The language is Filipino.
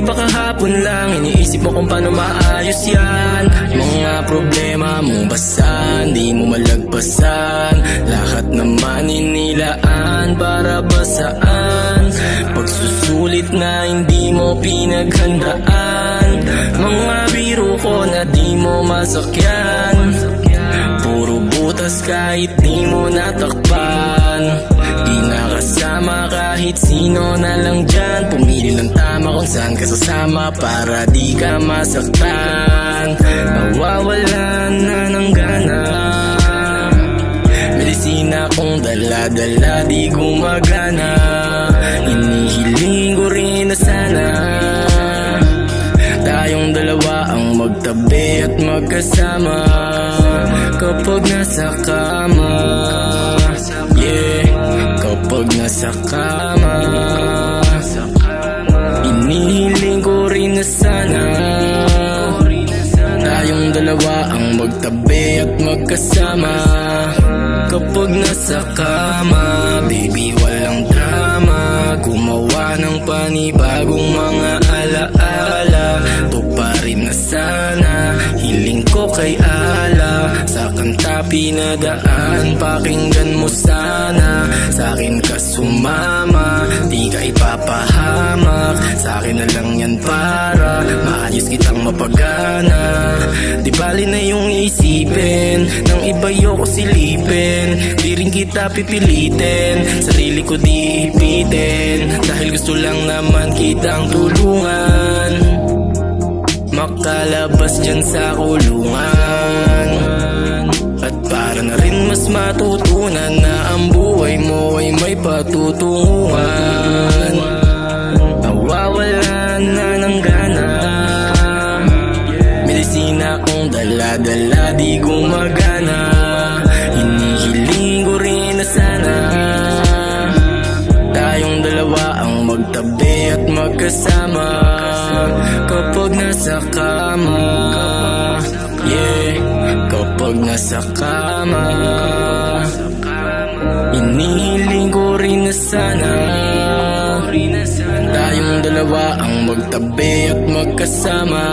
Di ba kahapon lang iniisip mo kung paano maayos yan? Mga problema mong basan, di mo malagpasan. Lahat naman inilaan para basaan. Pagsusulit na hindi mo pinaghandaan. Mga biro ko na di mo masakyan. Puro butas kahit di mo natakpan. Di nakasama kahit sino na lang dyan. Pumili ng tama kung saan ka sasama para di ka masaktan. Nawawalan na ng gana. Medisina kong dala-dala di gumagana. Inihiling ko rin na sana tayong dalawa ang magtabi at magkasama kapag nasa kama. Yeah, kapag nasa kama. Inihiling ko rin na sana tayong dalawa ang magtabi at magkasama kapag nasa kama. Baby, walang drama. Gumawa ng panibagong mga alaala. Tuparin na sana hiling ko kay ala. Sa kanta pinadaan, pakinggan mo sana. Sa akin ka sumama, di ka ipapahamak. Sa akin na lang yan para maayos kitang mapagana. Di bali na yung isipin ng iba ko silipin. Di rin kita pipilitin, sarili ko di ipitin. Dahil gusto lang naman kitang tulungan makalabas dyan sa kulungan. At para na rin mas matutunan na ang buhay mo ay may patutunguhan. Nawawalan na ng gana. Medisina kong dala-dala di gumagana. Inihiling ko rin na sana tayong dalawa ang magtabi at magkasama kapag nasa kama. Yeah, kapag nasa kama. Inihiling ko rin na sana tayong dalawa ang magtabi at magkasama